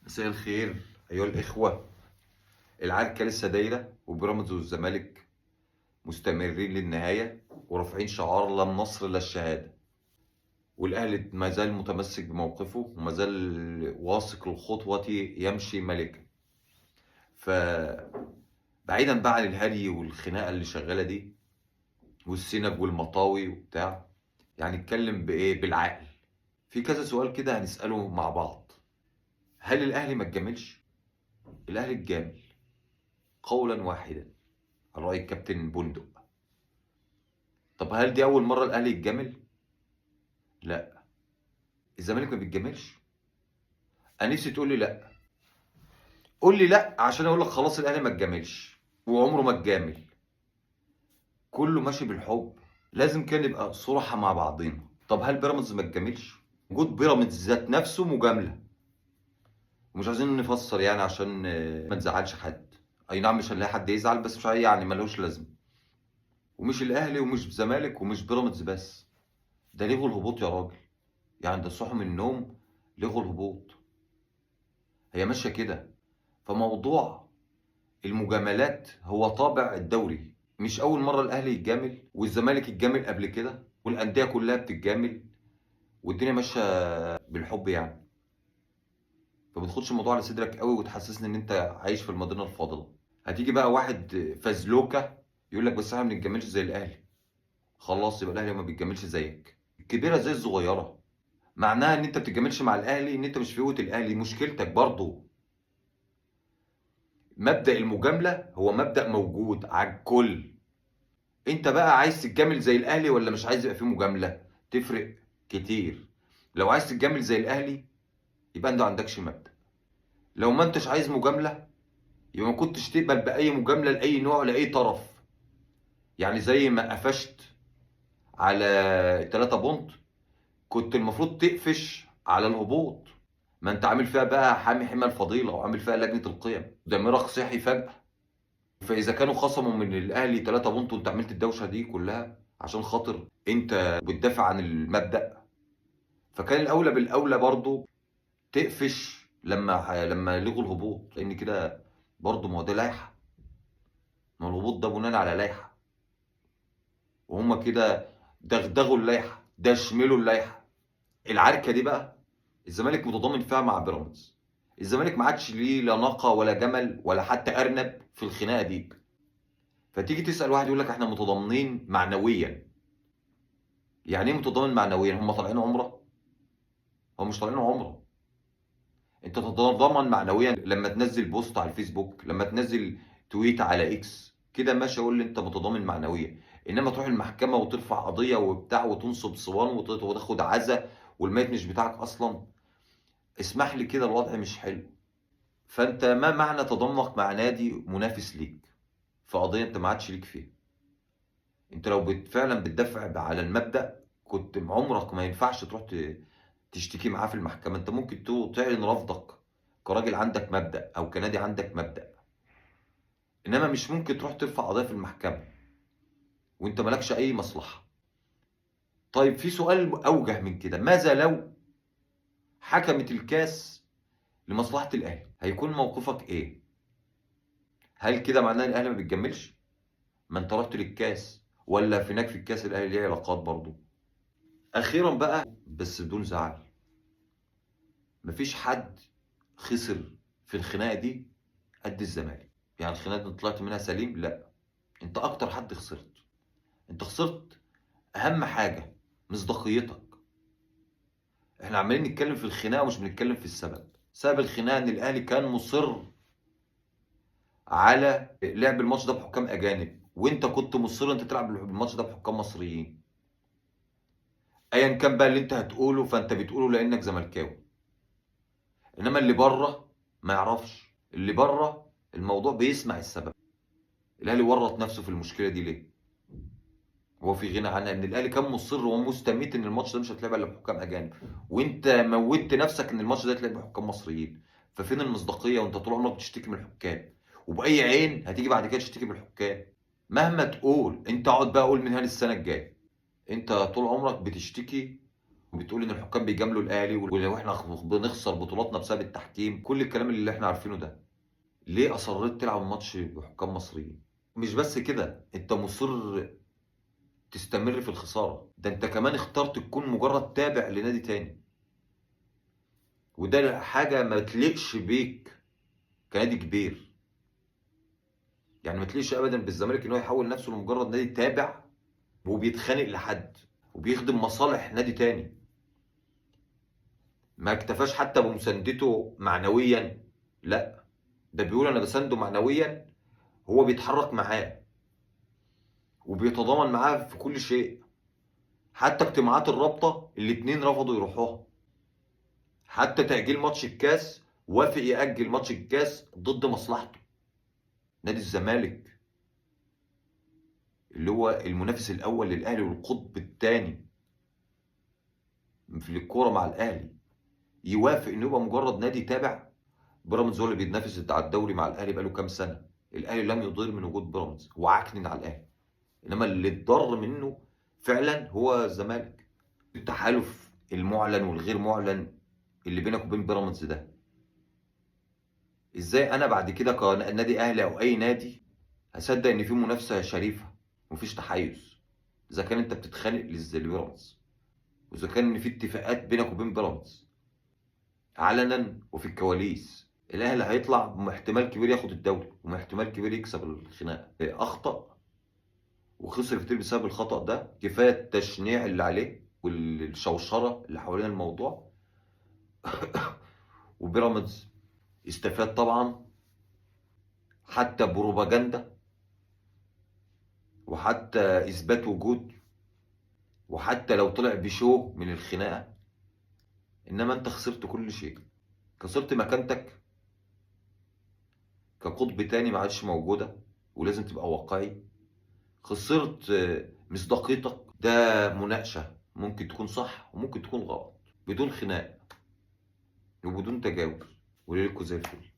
مساء الخير أيها الإخوة. العركة لسه دايرة وبيراميدز والزمالك مستمرين للنهاية ورافعين شعار لا النصر لا الشهادة، والأهلي ما زال متمسك بموقفه وما زال واثق الخطوة يمشي ملكا. فبعيدا بقى عن الهري والخناقة اللي شغالة دي والسنج والمطاوي وبتاع، يعني نتكلم بإيه؟ بالعقل. في كذا سؤال كده هنسأله مع بعض. هل الأهلي ما اتجاملش؟ الأهلي اتجامل قولا واحدا على رأي الكابتن بندق. طب هل دي أول مرة الأهلي يتجامل؟ لا. الزمالك ما بيتجاملش؟ أنا نفسي تقول لي لا. قول لي لا عشان أقول لك خلاص الأهلي ما اتجاملش وعمره ما اتجامل. كله ماشي بالحب. لازم كان نبقى صراحة مع بعضينا. طب هل بيراميدز ما اتجاملش؟ وجود بيراميدز ذات نفسه مجاملة. ومش عايزين نفسر يعني عشان ما نزعلش حد. أي نعم مش هنلاقي حد يزعل، بس مش يعني ملوش لازمة. ومش الأهلي ومش الزمالك ومش بيراميدز بس. ده لغوا الهبوط يا راجل. يعني ده صحوا من النوم لغوا الهبوط. هي ماشية كده. فموضوع المجاملات هو طابع الدوري. مش أول مرة الأهلي يتجامل والزمالك يتجامل قبل كده والأندية كلها بتتجامل والدنيا ماشية بالحب يعني. فما تاخدش الموضوع على صدرك قوي وتحسسني إن أنت عايش في المدينة الفاضلة. هتيجي بقى واحد فزلوكة يقول لك بس احنا ما بنتجاملش زي الأهلي. خلاص يبقى الأهلي ما بيتجاملش زيك. الكبيرة زي الصغيرة. معناها إن أنت ما بتتجاملش مع الأهلي إن أنت مش في قوة الأهلي. مشكلتك برضه. مبدأ المجاملة هو مبدأ موجود على الكل. انت بقى عايز تتجامل زي الاهلي ولا مش عايز يبقى فيه مجاملة؟ تفرق كتير. لو عايز تتجامل زي الاهلي يبقى انت ما عندكش مبدأ. لو ما انتش عايز مجاملة يبقى ما كنتش تقبل بأي مجاملة لأي نوع لأي طرف. يعني زي ما قفشت على 3 بونت كنت المفروض تقفش على الهبوط. ما انت عامل فيها بقى حامي حمى الفضيلة وعامل فيها لجنة القيم دمرك صحي فجأة. فاذا كانوا خصموا من الاهلي 3 بونت وانت عملت الدوشه دي كلها عشان خاطر انت بتدافع عن المبدأ، فكان الاولى بالاولى برضو تقفش لما لغوا الهبوط، لان كده برضو ما هو ده لائحه. ما هو الهبوط ده بناء على لائحه وهم كده دغدغوا اللائحه دشملوا اللائحه. العركه دي بقى الزمالك متضامن فيها مع بيراميدز. الزمالك ما عادش ليه لا ناقه ولا جمل ولا حتى ارنب في الخناقه دي. فتيجي تسأل واحد يقول لك احنا متضامنين معنويا. يعني ايه متضامن معنويا؟ هم طالعين عمره؟ هم مش طالعين عمره. انت تتضامن معنويا لما تنزل بوست على الفيسبوك، لما تنزل تويت على اكس كده ماشي اقول لي انت متضامن معنويا. انما تروح المحكمه وترفع قضيه وبتاع وتنصب صوان وتاخد عزا والميت مش بتاعك اصلا. اسمح لي كده الوضع مش حلو. فانت ما معنى تضامنك مع نادي منافس ليك في قضيه انت ما عادش ليك فيها؟ انت لو فعلا بتدافع على المبدأ كنت عمرك ما ينفعش تروح تشتكي معاه في المحكمة. انت ممكن تعلن رفضك كراجل عندك مبدأ او كنادي عندك مبدأ، انما مش ممكن تروح ترفع قضية في المحكمة وانت مالكش اي مصلحة. طيب في سؤال اوجه من كده، ماذا لو حكمت الكاس لمصلحة الاهلي؟ هيكون موقفك ايه؟ هل كده معناه الاهلي ما بيتجملش؟ ما انت رحت للكاس، ولا في هناك في الكاس الاهلي ليه علاقات برضه. اخيرا بقى بس بدون زعل، مفيش حد خسر في الخناقه دي قد الزمالك. يعني الخناقه دي طلعت منها سليم؟ لا، انت اكتر حد خسرت. انت خسرت اهم حاجه، مصداقيتك. احنا عمالين نتكلم في الخناقه ومش بنتكلم في السبب. سبب الخناقه ان الاهلي كان مصر على لعب الماتش ده بحكام اجانب، وانت كنت مصر انت تلعب الماتش ده بحكام مصريين. ايا كان بقى اللي انت هتقوله فانت بتقوله لانك زملكاوي. انما اللي بره ما يعرفش. اللي بره الموضوع بيسمع السبب. الاهلي ورط نفسه في المشكله دي ليه؟ هو في غنى عنها ان الاهلي كان مصر ومستميت ان الماتش ده مش هيتلعب الا بحكام اجانب، وانت موتت نفسك ان الماتش ده يتلعب بحكام مصريين. ففين المصداقيه وانت طول عمرك بتشتكي من الحكام؟ وباي عين هتيجي بعد كده تشتكي من الحكام؟ مهما تقول انت اقعد بقى قول من هنا السنه الجايه. انت طول عمرك بتشتكي وبتقول إن الحكام بيجاملوا الأهلي، ولو إحنا بنخسر بطولاتنا بسبب التحكيم، كل الكلام اللي إحنا عارفينه ده. ليه أصرّيت تلعب الماتش بحكام مصريين؟ مش بس كده، أنت مُصِر تستمر في الخسارة، ده أنت كمان اخترت تكون مجرد تابع لنادي تاني، وده حاجة ما تليقش بيك كنادي كبير. يعني ما تليقش أبدًا بالزمالك إن هو يحوّل نفسه لمجرد نادي تابع وبيتخانق لحد، وبيخدم مصالح نادي تاني. ما اكتفاش حتى بمساندته معنويًا، لأ، ده بيقول أنا باسانده معنويًا، هو بيتحرك معاه، وبيتضامن معاه في كل شيء. حتى اجتماعات الرابطة الاتنين رفضوا يروحوها. حتى تأجيل ماتش الكاس وافق يأجل ماتش الكاس ضد مصلحته. نادي الزمالك اللي هو المنافس الأول للأهلي والقطب الثاني في الكورة مع الأهلي، يوافق إنه يبقى مجرد نادي تابع. بيراميدز هو اللي بيتنافس على الدوري مع الأهلي بقاله كام سنة. الأهلي لم يضر من وجود بيراميدز، هو عكنن على الأهلي. إنما اللي اتضر منه فعلًا هو الزمالك. التحالف المعلن والغير معلن اللي بينك وبين بيراميدز ده، إزاي أنا بعد كده كنادي أهلي أو أي نادي هاصدق إن في منافسة شريفة وما فيش تحيُّز، إذا كان أنت بتتخانق لبيراميدز، وإذا كان إن في اتفاقات بينك وبين بيراميدز علنًا وفي الكواليس. الأهلي هيطلع احتمال كبير ياخد الدوري، واحتمال كبير يكسب الخناقة. أخطأ وخسر كتير بسبب الخطأ ده، كفاية التشنيع اللي عليه والشوشرة اللي حوالين الموضوع. وبيراميدز استفاد طبعًا حتى بروباجندا، وحتى إثبات وجود، وحتى لو طلع بشو من الخناقة. إنما أنت خسرت كل شيء. خسرت مكانتك كقطب تاني ما عادش موجودة، ولازم تبقى واقعي. خسرت مصداقيتك. ده مناقشة ممكن تكون صح وممكن تكون غلط، بدون خناق وبدون تجاوز. وليلكوا زي الفل.